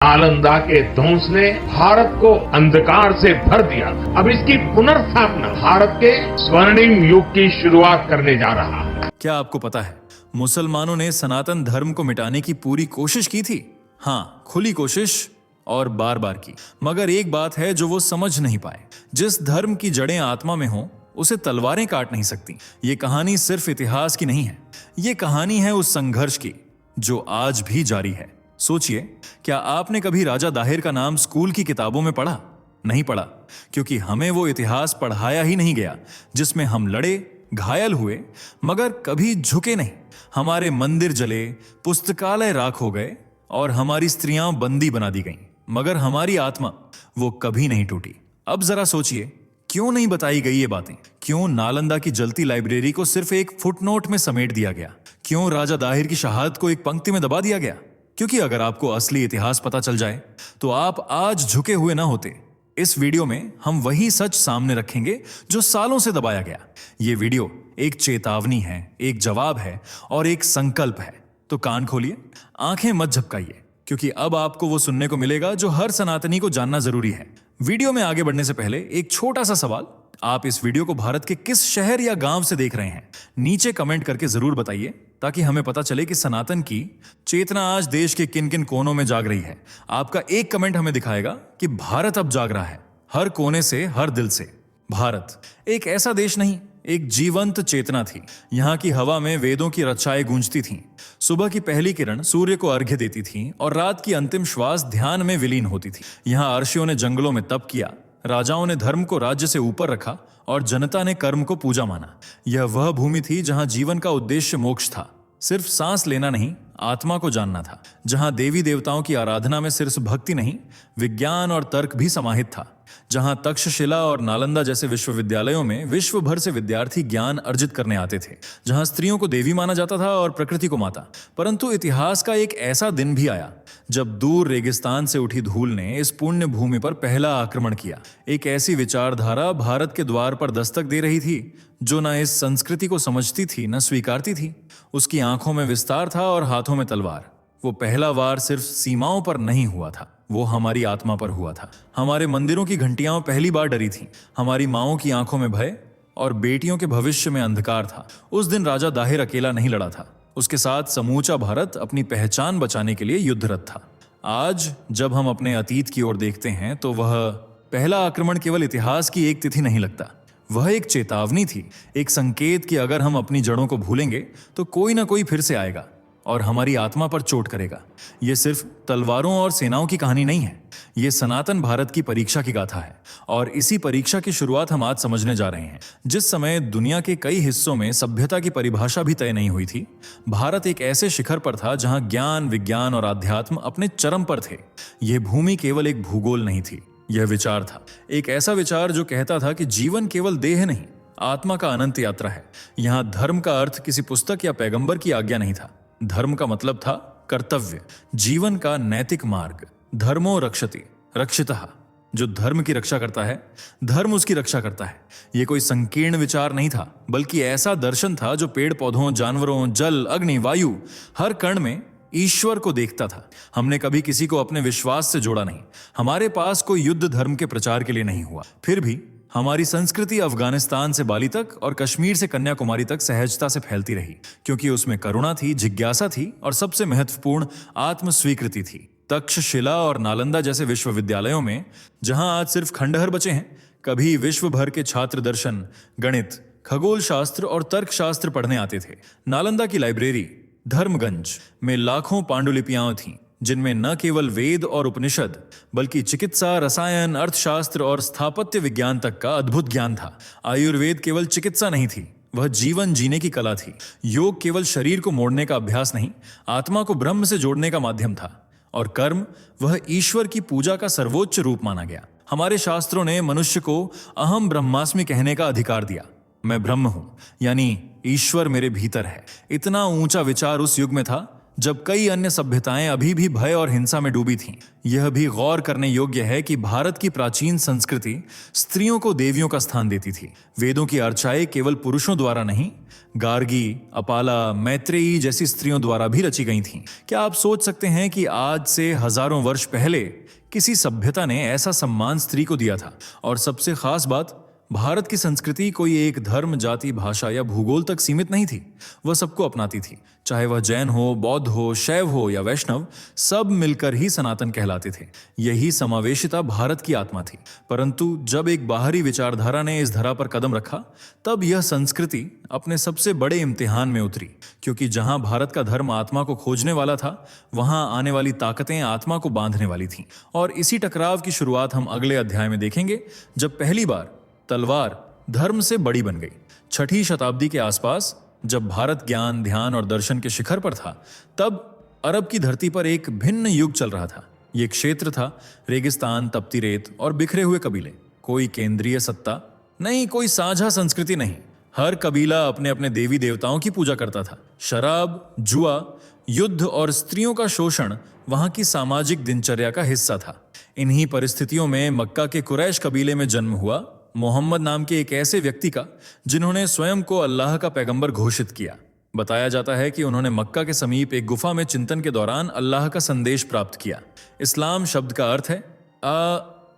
नालंदा के ध्वंस ने भारत को अंधकार से भर दिया। अब इसकी पुनर्स्थापना भारत के स्वर्णिम युग की शुरुआत करने जा रहा है। क्या आपको पता है मुसलमानों ने सनातन धर्म को मिटाने की पूरी कोशिश की थी। हाँ, खुली कोशिश और बार बार की। मगर एक बात है जो वो समझ नहीं पाए, जिस धर्म की जड़ें आत्मा में हो उसे तलवारें काट नहीं सकती। ये कहानी सिर्फ इतिहास की नहीं है, ये कहानी है उस संघर्ष की जो आज भी जारी है। सोचिए, क्या आपने कभी राजा दाहिर का नाम स्कूल की किताबों में पढ़ा? नहीं पढ़ा, क्योंकि हमें वो इतिहास पढ़ाया ही नहीं गया जिसमें हम लड़े, घायल हुए, मगर कभी झुके नहीं। हमारे मंदिर जले, पुस्तकालय राख हो गए और हमारी स्त्रियां बंदी बना दी गईं, मगर हमारी आत्मा वो कभी नहीं टूटी। अब जरा सोचिए, क्यों नहीं बताई गई ये बातें? क्यों नालंदा की जलती लाइब्रेरी को सिर्फ एक फुटनोट में समेट दिया गया? क्यों राजा दाहिर की शहादत को एक पंक्ति में दबा दिया गया? क्योंकि अगर आपको असली इतिहास पता चल जाए तो आप आज झुके हुए ना होते। इस वीडियो में हम वही सच सामने रखेंगे जो सालों से दबाया गया। ये वीडियो एक चेतावनी है, एक जवाब है और एक संकल्प है। तो कान खोलिए, आंखें मत झपकाइए, क्योंकि अब आपको वो सुनने को मिलेगा जो हर सनातनी को जानना जरूरी है। वीडियो में आगे बढ़ने से पहले एक छोटा सा सवाल, आप इस वीडियो को भारत के किस शहर या गांव से देख रहे हैं? नीचे कमेंट करके जरूर बताइए, ताकि हमें पता चले कि सनातन की चेतना आज देश के किन किन कोनों में जाग रही है। आपका एक कमेंट हमें दिखाएगा कि भारत अब जाग रहा है, हर कोने से, हर दिल से। भारत एक ऐसा देश नहीं, एक जीवंत चेतना थी। यहाँ की हवा में वेदों की रचाएं गूंजती थीं। सुबह की पहली किरण सूर्य को अर्घ्य देती थी और रात की अंतिम श्वास ध्यान में विलीन होती थी। यहाँ अर्षियों ने जंगलों में तप किया, राजाओं ने धर्म को राज्य से ऊपर रखा और जनता ने कर्म को पूजा माना। यह वह भूमि थी जहां जीवन का उद्देश्य मोक्ष था, सिर्फ सांस लेना नहीं, आत्मा को जानना था। जहां देवी देवताओं की आराधना में सिर्फ भक्ति नहीं, विज्ञान और तर्क भी समाहित था। जहां तक्षशिला और नालंदा जैसे विश्वविद्यालयों में विश्व भर से विद्यार्थी ज्ञान अर्जित करने आते थे। जहां स्त्रियों को देवी माना जाता था और प्रकृति को माता। परंतु इतिहास का एक ऐसा दिन भी आया जब दूर रेगिस्तान से उठी धूल ने इस पुण्य भूमि पर पहला आक्रमण किया। एक ऐसी विचारधारा भारत के द्वार पर दस्तक दे रही थी जो न इस संस्कृति को समझती थी, न स्वीकारती थी। उसकी आंखों में विस्तार था और हाथों में तलवार। वो पहला वार सिर्फ सीमाओं पर नहीं हुआ था, वो हमारी आत्मा पर हुआ था। हमारे मंदिरों की घंटियां पहली बार डरी थीं। हमारी माओं की आंखों में भय और बेटियों के भविष्य में अंधकार था। उस दिन राजा दाहिर अकेला नहीं लड़ा था, उसके साथ समूचा भारत अपनी पहचान बचाने के लिए युद्धरत था। आज जब हम अपने अतीत की ओर देखते हैं तो वह पहला आक्रमण केवल इतिहास की एक तिथि नहीं लगता, वह एक चेतावनी थी, एक संकेत कि अगर हम अपनी जड़ों को भूलेंगे तो कोई ना कोई फिर से आएगा और हमारी आत्मा पर चोट करेगा। यह सिर्फ तलवारों और सेनाओं की कहानी नहीं है, यह सनातन भारत की परीक्षा की गाथा है। और इसी परीक्षा की शुरुआत हम आज समझने जा रहे हैं। जिस समय दुनिया के कई हिस्सों में सभ्यता की परिभाषा भी तय नहीं हुई थी, भारत एक ऐसे शिखर पर था जहां ज्ञान, विज्ञान और आध्यात्म अपने चरम पर थे। यह भूमि केवल एक भूगोल नहीं थी, यह विचार था। एक ऐसा विचार जो कहता था कि जीवन केवल देह नहीं, आत्मा का अनंत यात्रा है। यहां धर्म का अर्थ किसी पुस्तक या पैगंबर की आज्ञा नहीं था। धर्म का मतलब था कर्तव्य, जीवन का नैतिक मार्ग। धर्मो रक्षति रक्षितः, जो धर्म की रक्षा करता है, धर्म उसकी रक्षा करता है। यह कोई संकीर्ण विचार नहीं था, बल्कि ऐसा दर्शन था जो पेड़ पौधों, जानवरों, जल, अग्नि, वायु, हर कण में ईश्वर को देखता था। हमने कभी किसी को अपने विश्वास से जोड़ा नहीं। हमारे पास कोई युद्ध धर्म के प्रचार के लिए नहीं हुआ। फिर भी हमारी संस्कृति अफगानिस्तान से बाली तक और कश्मीर से कन्याकुमारी तक सहजता से फैलती रही, क्योंकि उसमें करुणा थी, जिज्ञासा थी और सबसे महत्वपूर्ण आत्म स्वीकृति थी। तक्षशिला और नालंदा जैसे विश्वविद्यालयों में जहां आज सिर्फ खंडहर बचे हैं, कभी विश्व भर के छात्र दर्शन, गणित, खगोल शास्त्र और तर्क शास्त्र पढ़ने आते थे। नालंदा की लाइब्रेरी धर्मगंज में लाखों पांडुलिपियां थीं, जिनमें न केवल वेद और उपनिषद, बल्कि चिकित्सा, रसायन, अर्थशास्त्र और स्थापत्य विज्ञान तक का अद्भुत ज्ञान था। आयुर्वेद केवल चिकित्सा नहीं थी, वह जीवन जीने की कला थी। योग केवल शरीर को मोड़ने का अभ्यास नहीं, आत्मा को ब्रह्म से जोड़ने का माध्यम था। और कर्म, वह ईश्वर की पूजा का सर्वोच्च रूप माना गया। हमारे शास्त्रों ने मनुष्य को अहम ब्रह्मास्मि कहने का अधिकार दिया। मैं ब्रह्म हूं, यानी ईश्वर मेरे भीतर है। इतना ऊंचा विचार उस युग में था जब कई अन्य सभ्यताएं अभी भी भय और हिंसा में डूबी थीं। यह भी गौर करने योग्य है कि भारत की प्राचीन संस्कृति स्त्रियों को देवियों का स्थान देती थी। वेदों की अर्चाएं केवल पुरुषों द्वारा नहीं, गार्गी, अपाला, मैत्रेयी जैसी स्त्रियों द्वारा भी रची गई थीं। क्या आप सोच सकते हैं कि आज से हजारों वर्ष पहले किसी सभ्यता ने ऐसा सम्मान स्त्री को दिया था? और सबसे खास बात, भारत की संस्कृति कोई एक धर्म, जाति, भाषा या भूगोल तक सीमित नहीं थी। वह सबको अपनाती थी, चाहे वह जैन हो, बौद्ध हो, शैव हो या वैष्णव, सब मिलकर ही सनातन कहलाते थे। यही समावेशिता भारत की आत्मा थी। परंतु जब एक बाहरी विचारधारा ने इस धरा पर कदम रखा, तब यह संस्कृति अपने सबसे बड़े इम्तिहान में उतरी। क्योंकि जहां भारत का धर्म आत्मा को खोजने वाला था, वहां आने वाली ताकतें आत्मा को बांधने वाली थीं। और इसी टकराव की शुरुआत हम अगले अध्याय में देखेंगे, जब पहली बार तलवार धर्म से बड़ी बन गई। 6वीं शताब्दी के आसपास, जब भारत ज्ञान, ध्यान और दर्शन के शिखर पर था, तब अरब की धरती पर एक भिन्न युग चल रहा था। यह क्षेत्र था रेगिस्तान, तपती रेत और बिखरे हुए कबीले। कोई केंद्रीय सत्ता नहीं, कोई साझा संस्कृति नहीं। हर कबीला अपने अपने देवी देवताओं की पूजा करता था। शराब, जुआ, युद्ध और स्त्रियों का शोषण वहां की सामाजिक दिनचर्या का हिस्सा था। इन्हीं परिस्थितियों में मक्का के कुरैश कबीले में जन्म हुआ मोहम्मद नाम के एक ऐसे व्यक्ति का, जिन्होंने स्वयं को अल्लाह का पैगंबर घोषित किया। बताया जाता है कि उन्होंने मक्का के समीप एक गुफा में चिंतन के दौरान अल्लाह का संदेश प्राप्त किया। इस्लाम शब्द का अर्थ है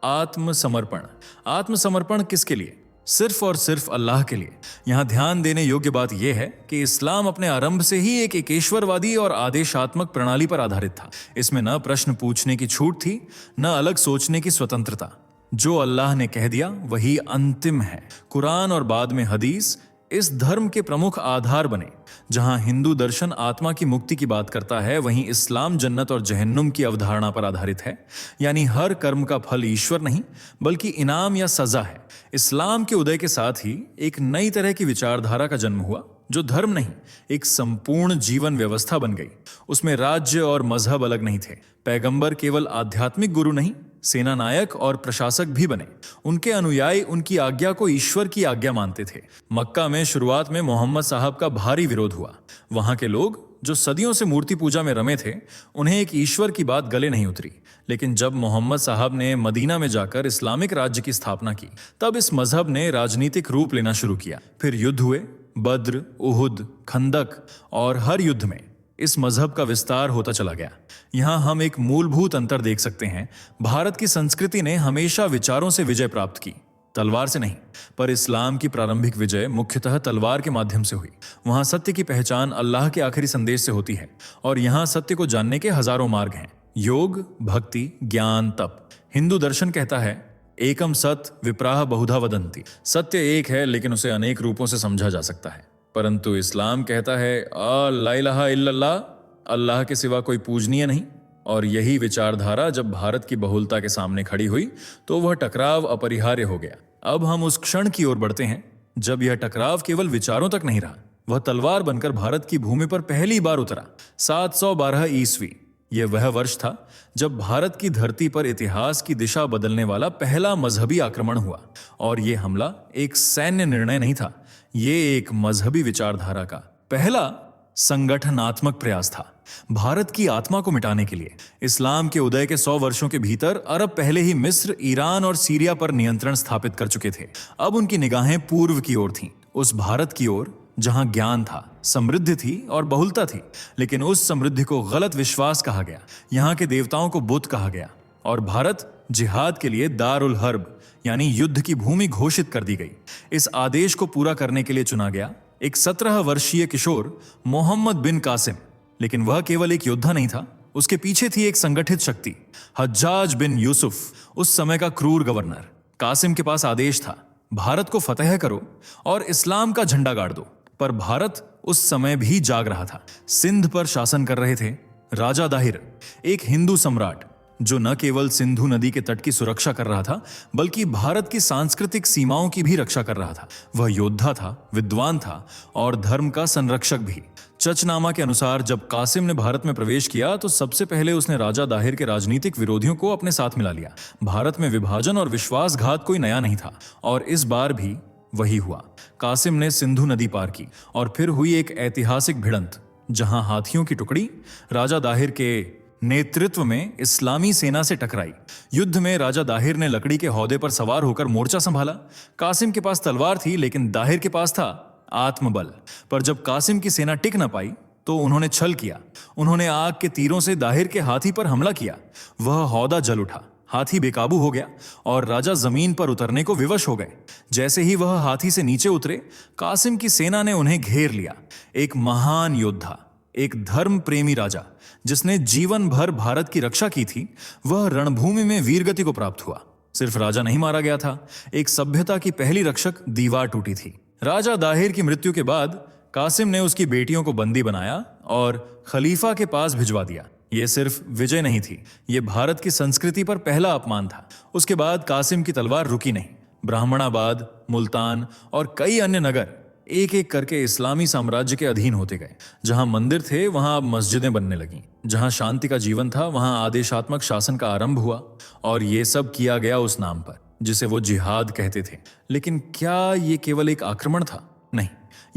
आत्मसमर्पण। आत्मसमर्पण किसके लिए? सिर्फ और सिर्फ अल्लाह के लिए। यहां ध्यान देने योग्य बात यह है कि इस्लाम अपने आरंभ से ही एक एकेश्वरवादी और आदेशात्मक प्रणाली पर आधारित था। इसमें न प्रश्न पूछने की छूट थी, न अलग सोचने की स्वतंत्रता। जो अल्लाह ने कह दिया वही अंतिम है। कुरान और बाद में हदीस इस धर्म के प्रमुख आधार बने। जहां हिंदू दर्शन आत्मा की मुक्ति की बात करता है, वहीं इस्लाम जन्नत और जहन्नुम की अवधारणा पर आधारित है। यानी हर कर्म का फल ईश्वर नहीं, बल्कि इनाम या सजा है। इस्लाम के उदय के साथ ही एक नई तरह की विचारधारा का जन्म हुआ, जो धर्म नहीं, एक संपूर्ण जीवन व्यवस्था बन गई। उसमें राज्य और मजहब अलग नहीं थे। पैगंबर केवल आध्यात्मिक गुरु नहीं, सेना नायक और प्रशासक भी बने। उनके अनुयायी उनकी आज्ञा को ईश्वर की आज्ञा मानते थे। मक्का में शुरुआत में मोहम्मद साहब का भारी विरोध हुआ। वहां के लोग, जो सदियों से मूर्ति पूजा में रमे थे, उन्हें एक ईश्वर की बात गले नहीं उतरी। लेकिन जब मोहम्मद साहब ने मदीना में जाकर इस्लामिक राज्य की स्थापना की, तब इस मजहब ने राजनीतिक रूप लेना शुरू किया। फिर युद्ध हुए, बद्र, उहुद, खंदक, और हर युद्ध में इस मजहब का विस्तार होता चला गया। यहां हम एक मूलभूत अंतर देख सकते हैं। भारत की संस्कृति ने हमेशा विचारों से विजय प्राप्त की, तलवार से नहीं। पर इस्लाम की प्रारंभिक विजय मुख्यतः तलवार के माध्यम से हुई। वहां सत्य की पहचान अल्लाह के आखिरी संदेश से होती है, और यहां सत्य को जानने के हजारों मार्ग हैं। योग, भक्ति, ज्ञान, तप। हिंदू दर्शन कहता है, एकम सत विप्राह बहुधा वदंती। सत्य एक है, लेकिन उसे अनेक रूपों से समझा जा सकता है। परंतु इस्लाम कहता है, ला इलाहा इल्लल्लाह, अल्लाह के सिवा कोई पूजनीय नहीं। और यही विचारधारा जब भारत की बहुलता के सामने खड़ी हुई, तो वह टकराव अपरिहार्य हो गया। अब हम उस क्षण की ओर बढ़ते हैं जब यह टकराव केवल विचारों तक नहीं रहा, वह तलवार बनकर भारत की भूमि पर पहली बार उतरा। 712 ईस्वी। यह वह वर्ष था जब भारत की धरती पर इतिहास की दिशा बदलने वाला पहला मजहबी आक्रमण हुआ। और यह हमला एक सैन्य निर्णय नहीं था, ये एक मजहबी विचारधारा का पहला संगठनात्मक प्रयास था। भारत की आत्मा को मिटाने के लिए इस्लाम के उदय के 100 वर्षों के भीतर अरब पहले ही मिस्र, ईरान और सीरिया पर नियंत्रण स्थापित कर चुके थे। अब उनकी निगाहें पूर्व की ओर थीं, उस भारत की ओर जहां ज्ञान था, समृद्धि थी और बहुलता थी। लेकिन उस समृद्धि को गलत विश्वास कहा गया, यहाँ के देवताओं को बुत कहा गया, और भारत जिहाद के लिए दारुल हर्ब यानी युद्ध की भूमि घोषित कर दी गई। इस आदेश को पूरा करने के लिए चुना गया एक 17 वर्षीय किशोर मोहम्मद बिन कासिम। लेकिन वह केवल एक योद्धा नहीं था, उसके पीछे थी एक संगठित शक्ति, हज्जाज बिन यूसुफ, उस समय का क्रूर गवर्नर। कासिम के पास आदेश था, भारत को फतेह करो और इस्लाम का झंडा गाड़ दो। पर भारत उस समय भी जाग रहा था। सिंध पर शासन कर रहे थे राजा दाहिर, एक हिंदू सम्राट, जो न केवल सिंधु नदी के तट की सुरक्षा कर रहा था, बल्कि भारत की सांस्कृतिक सीमाओं की भी रक्षा कर रहा था। वह योद्धा था, विद्वान था और धर्म का संरक्षक भी। चचनामा के अनुसार जब कासिम ने भारत में प्रवेश किया, तो सबसे पहले उसने राजा दाहिर के राजनीतिक विरोधियों को अपने साथ मिला लिया। भारत में विभाजन और विश्वासघात कोई नया नहीं था, और इस बार भी वही हुआ। कासिम ने सिंधु नदी पार की, और फिर हुई एक ऐतिहासिक भिड़ंत, जहां हाथियों की टुकड़ी राजा दाहिर के नेतृत्व में इस्लामी सेना से टकराई। युद्ध में राजा दाहिर ने लकड़ी के हौदे पर सवार होकर मोर्चा संभाला। कासिम के पास तलवार थी, लेकिन दाहिर के पास था आत्मबल। पर जब कासिम की सेना टिक न पाई तो उन्होंने छल किया। उन्होंने आग के तीरों से दाहिर के हाथी पर हमला किया। वह हौदा जल उठा, हाथी बेकाबू हो गया और राजा जमीन पर उतरने को विवश हो गए। जैसे ही वह हाथी से नीचे उतरे, कासिम की सेना ने उन्हें घेर लिया। एक महान योद्धा, एक धर्म प्रेमी राजा जिसने जीवन भर भारत की रक्षा की थी, वह रणभूमि में वीरगति को प्राप्त हुआ। सिर्फ राजा नहीं मारा गया था, एक सभ्यता की पहली रक्षक दीवार टूटी थी। राजा दाहिर की मृत्यु के बाद कासिम ने उसकी बेटियों को बंदी बनाया और खलीफा के पास भिजवा दिया। यह सिर्फ विजय नहीं थी, यह भारत की संस्कृति पर पहला अपमान था। उसके बाद कासिम की तलवार रुकी नहीं। ब्राह्मणाबाद, मुल्तान और कई अन्य नगर एक एक करके इस्लामी साम्राज्य के अधीन होते गए। जहां मंदिर थे वहां अब मस्जिदें बनने लगीं। जहां शांति का जीवन था वहां आदेशात्मक शासन का आरंभ हुआ। और यह सब किया गया उस नाम पर जिसे वो जिहाद कहते थे। लेकिन क्या ये केवल एक आक्रमण था? नहीं,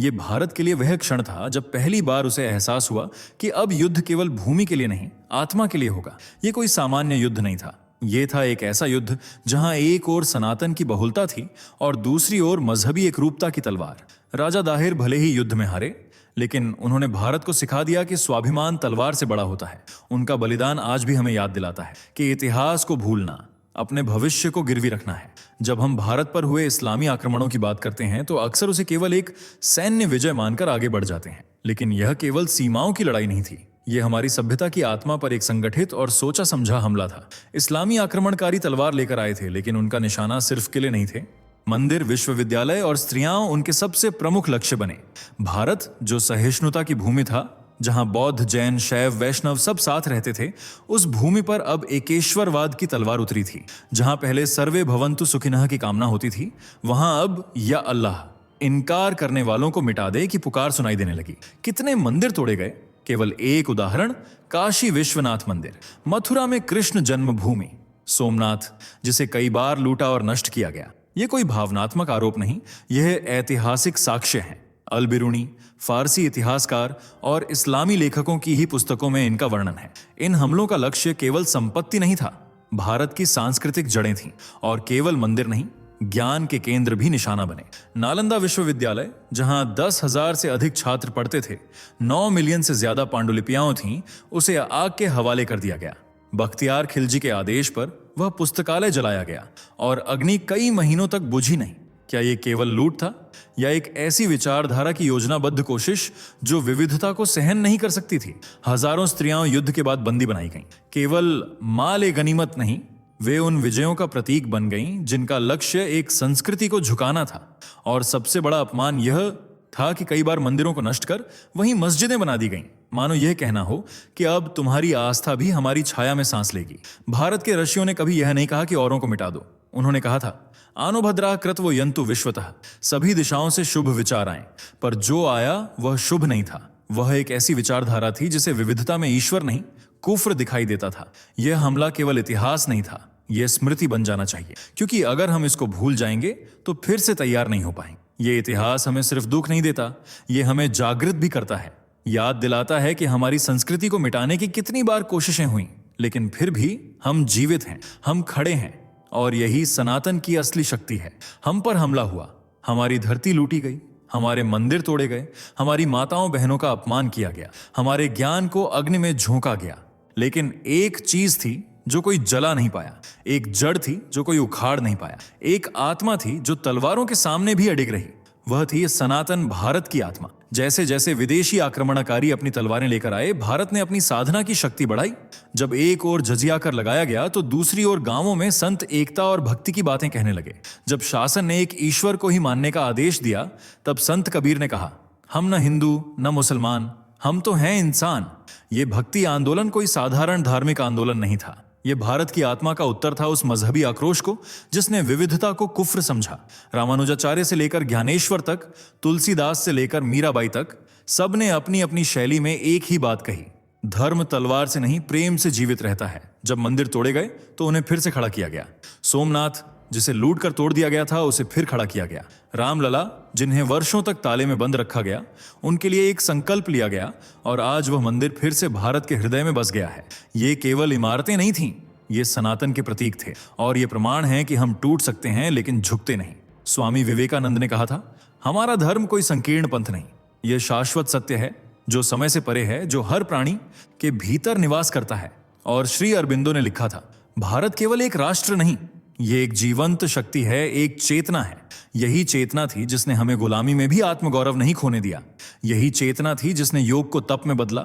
ये भारत के लिए वह क्षण था जब पहली बार उसे एहसास हुआ कि अब युद्ध केवल भूमि के लिए नहीं, आत्मा के लिए होगा। ये कोई सामान्य युद्ध नहीं था। ये था एक ऐसा युद्ध जहां एक ओर सनातन की बहुलता थी और दूसरी ओर मजहबी एकरूपता की तलवार। राजा दाहिर भले ही युद्ध में हारे, लेकिन उन्होंने भारत को सिखा दिया कि स्वाभिमान तलवार से बड़ा होता है। उनका बलिदान आज भी हमें याद दिलाता है कि इतिहास को भूलना अपने भविष्य को गिरवी रखना है। जब हम भारत पर हुए इस्लामी आक्रमणों की बात करते हैं तो अक्सर उसे केवल एक सैन्य विजय मानकर आगे बढ़ जाते हैं। लेकिन यह केवल सीमाओं की लड़ाई नहीं थी, यह हमारी सभ्यता की आत्मा पर एक संगठित और सोचा समझा हमला था। इस्लामी आक्रमणकारी तलवार लेकर आए थे, लेकिन उनका निशाना सिर्फ किले नहीं थे। मंदिर, विश्वविद्यालय और स्त्रियां उनके सबसे प्रमुख लक्ष्य बने। भारत, जो सहिष्णुता की भूमि था, जहां बौद्ध, जैन, शैव, वैष्णव सब साथ रहते थे, उस भूमि पर अब एकेश्वरवाद की तलवार उतरी थी। जहां पहले सर्वे भवन्तु सुखिनः की कामना होती थी, वहां अब या अल्लाह, इनकार करने वालों को मिटा दे की पुकार सुनाई देने लगी। कितने मंदिर तोड़े गए। केवल एक उदाहरण, काशी विश्वनाथ मंदिर, मथुरा में कृष्ण जन्मभूमि, सोमनाथ, जिसे कई बार लूटा और नष्ट किया गया। यह कोई भावनात्मक आरोप नहीं, यह ऐतिहासिक साक्ष्य हैं। अल बिरूनी, फारसी इतिहासकार और इस्लामी लेखकों की ही पुस्तकों में इनका वर्णन है। इन हमलों का लक्ष्य केवल संपत्ति नहीं था, भारत की सांस्कृतिक जड़ें थीं। और केवल मंदिर नहीं, ज्ञान के केंद्र भी निशाना बने। नालंदा विश्वविद्यालय, जहां 10,000 से अधिक छात्र पढ़ते थे, 9 मिलियन से ज्यादा पांडुलिपियां थीं, उसे आग के हवाले कर दिया गया। बख्तियार खिलजी के आदेश पर वह पुस्तकालय जलाया गया और अग्नि कई महीनों तक बुझी नहीं। क्या यह केवल लूट था या एक ऐसी विचारधारा की योजनाबद्ध कोशिश जो विविधता को सहन नहीं कर सकती थी? हजारों स्त्रियां युद्ध के बाद बंदी बनाई गईं। केवल माल ए गनीमत नहीं, वे उन विजयों का प्रतीक बन गईं जिनका लक्ष्य एक संस्कृति को झुकाना था। और सबसे बड़ा अपमान यह था कि कई बार मंदिरों को नष्ट कर वहीं मस्जिदें बना दी गईं, मानो यह कहना हो कि अब तुम्हारी आस्था भी हमारी छाया में सांस लेगी। भारत के ऋषियों ने कभी यह नहीं कहा कि औरों को मिटा दो। उन्होंने कहा था, आनो भद्रा कृत्वो यन्तु विश्वतः, सभी दिशाओं से शुभ विचार आए। पर जो आया वह शुभ नहीं था। वह एक ऐसी विचारधारा थी जिसे विविधता में ईश्वर नहीं, कुफ्र दिखाई देता था। यह हमला केवल इतिहास नहीं था, यह स्मृति बन जाना चाहिए, क्योंकि अगर हम इसको भूल जाएंगे तो फिर से तैयार नहीं हो पाएंगे। यह इतिहास हमें सिर्फ दुख नहीं देता, यह हमें जागृत भी करता है, याद दिलाता है कि हमारी संस्कृति को मिटाने की कितनी बार कोशिशें हुई, लेकिन फिर भी हम जीवित हैं, हम खड़े हैं। और यही सनातन की असली शक्ति है। हम पर हमला हुआ, हमारी धरती लूटी गई, हमारे मंदिर तोड़े गए, हमारी माताओं बहनों का अपमान किया गया, हमारे ज्ञान को अग्नि में झोंका गया। लेकिन एक चीज थी जो कोई जला नहीं पाया, एक जड़ थी जो कोई उखाड़ नहीं पाया, एक आत्मा थी जो तलवारों के सामने भी अडिग रही। वह थी सनातन भारत की आत्मा। जैसे जैसे विदेशी आक्रमणकारी अपनी तलवारें लेकर आए, भारत ने अपनी साधना की शक्ति बढ़ाई। जब एक ओर जजिया कर लगाया गया तो दूसरी ओर गांवों में संत एकता और भक्ति की बातें कहने लगे। जब शासन ने एक ईश्वर को ही मानने का आदेश दिया, तब संत कबीर ने कहा, हम न हिंदू न मुसलमान, हम तो हैं इंसान। ये भक्ति आंदोलन कोई साधारण धार्मिक आंदोलन नहीं था, यह भारत की आत्मा का उत्तर था उस मजहबी आक्रोश को जिसने विविधता को कुफ्र समझा। रामानुजाचार्य से लेकर ज्ञानेश्वर तक, तुलसीदास से लेकर मीराबाई तक, सबने अपनी अपनी शैली में एक ही बात कही, धर्म तलवार से नहीं प्रेम से जीवित रहता है। जब मंदिर तोड़े गए तो उन्हें फिर से खड़ा किया गया। सोमनाथ, जिसे लूट कर तोड़ दिया गया था उसे फिर खड़ा किया गया। रामलला, जिन्हें वर्षों तक ताले में बंद रखा गया, उनके लिए एक संकल्प लिया गया और आज वह मंदिर फिर से भारत के हृदय में बस गया है। ये केवल इमारतें नहीं थीं, ये सनातन के प्रतीक थे और ये प्रमाण है कि हम टूट सकते हैं लेकिन झुकते नहीं। स्वामी विवेकानंद ने कहा था, हमारा धर्म कोई संकीर्ण पंथ नहीं, यह शाश्वत सत्य है जो समय से परे है, जो हर प्राणी के भीतर निवास करता है। और श्री अरबिंदो ने लिखा था, भारत केवल एक राष्ट्र नहीं, ये एक जीवंत शक्ति है, एक चेतना है। यही चेतना थी जिसने हमें गुलामी में भी आत्मगौरव नहीं खोने दिया। यही चेतना थी जिसने योग को तप में बदला,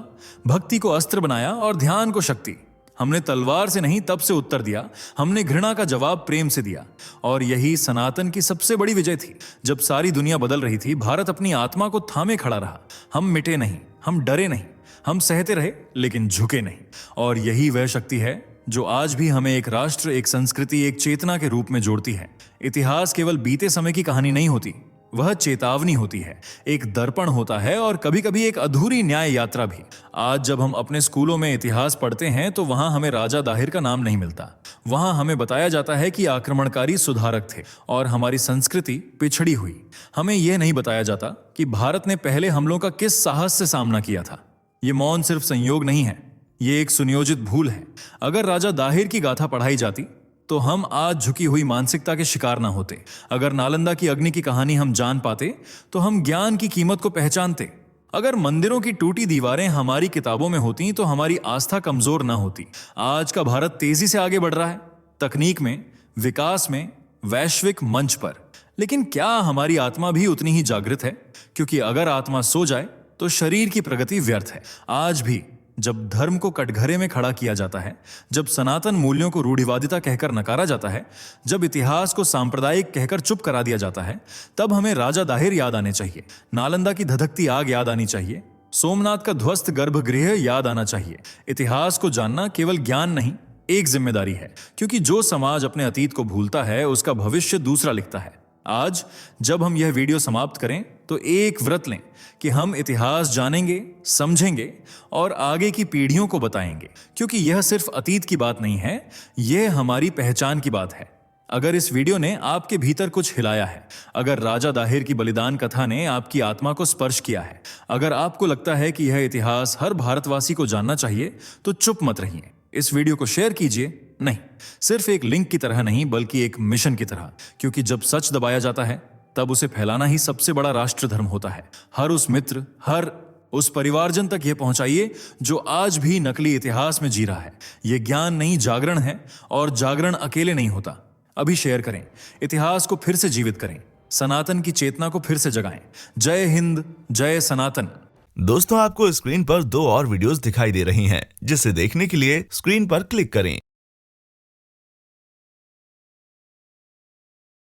भक्ति को अस्त्र बनाया और ध्यान को शक्ति। हमने तलवार से नहीं तप से उत्तर दिया, हमने घृणा का जवाब प्रेम से दिया। और यही सनातन की सबसे बड़ी विजय थी। जब सारी दुनिया बदल रही थी, भारत अपनी आत्मा को थामे खड़ा रहा। हम मिटे नहीं, हम डरे नहीं, हम सहते रहे लेकिन झुके नहीं। और यही वह शक्ति है जो आज भी हमें एक राष्ट्र, एक संस्कृति, एक चेतना के रूप में जोड़ती है। इतिहास केवल बीते समय की कहानी नहीं होती, वह चेतावनी होती है, एक दर्पण होता है और कभी कभी एक अधूरी न्याय यात्रा भी। आज जब हम अपने स्कूलों में इतिहास पढ़ते हैं तो वहां हमें राजा दाहिर का नाम नहीं मिलता। वहां हमें बताया जाता है कि आक्रमणकारी सुधारक थे और हमारी संस्कृति पिछड़ी हुई। हमें यह नहीं बताया जाता कि भारत ने पहले हमलों का किस साहस से सामना किया था। ये मौन सिर्फ संयोग नहीं है, ये एक सुनियोजित भूल है। अगर राजा दाहिर की गाथा पढ़ाई जाती तो हम आज झुकी हुई मानसिकता के शिकार ना होते। अगर नालंदा की अग्नि की कहानी हम जान पाते तो हम ज्ञान की कीमत को पहचानते। अगर मंदिरों की टूटी दीवारें हमारी किताबों में होती तो हमारी आस्था कमजोर ना होती। आज का भारत तेजी से आगे बढ़ रहा है, तकनीक में, विकास में, वैश्विक मंच पर। लेकिन क्या हमारी आत्मा भी उतनी ही जागृत है? क्योंकि अगर आत्मा सो जाए तो शरीर की प्रगति व्यर्थ है। आज भी जब धर्म को कटघरे में खड़ा किया जाता है, जब सनातन मूल्यों को रूढ़िवादिता कहकर नकारा जाता है, जब इतिहास को सांप्रदायिक कहकर चुप करा दिया जाता है, तब हमें राजा दाहिर याद आने चाहिए, नालंदा की धधकती आग याद आनी चाहिए, सोमनाथ का ध्वस्त गर्भगृह याद आना चाहिए। इतिहास को जानना केवल ज्ञान नहीं, एक जिम्मेदारी है, क्योंकि जो समाज अपने अतीत को भूलता है उसका भविष्य दूसरा लिखता है। आज जब हम यह वीडियो समाप्त करें तो एक व्रत लें कि हम इतिहास जानेंगे, समझेंगे और आगे की पीढ़ियों को बताएंगे, क्योंकि यह सिर्फ अतीत की बात नहीं है, यह हमारी पहचान की बात है। अगर इस वीडियो ने आपके भीतर कुछ हिलाया है, अगर राजा दाहिर की बलिदान कथा ने आपकी आत्मा को स्पर्श किया है, अगर आपको लगता है कि यह इतिहास हर भारतवासी को जानना चाहिए, तो चुप मत रहिए। इस वीडियो को शेयर कीजिए, नहीं सिर्फ एक लिंक की तरह नहीं बल्कि एक मिशन की तरह, क्योंकि जब सच दबाया जाता है तब उसे फैलाना ही सबसे बड़ा राष्ट्र धर्म होता है। हर उस मित्र, हर उस परिवारजन तक यह पहुंचाइए जो आज भी नकली इतिहास में जी रहा है। यह ज्ञान नहीं, जागरण है, और जागरण अकेले नहीं होता। अभी शेयर करें, इतिहास को फिर से जीवित करें, सनातन की चेतना को फिर से जगाएं। जय हिंद, जय सनातन। दोस्तों, आपको स्क्रीन पर 2 और वीडियोस दिखाई दे रही हैं, जिसे देखने के लिए स्क्रीन पर क्लिक करें।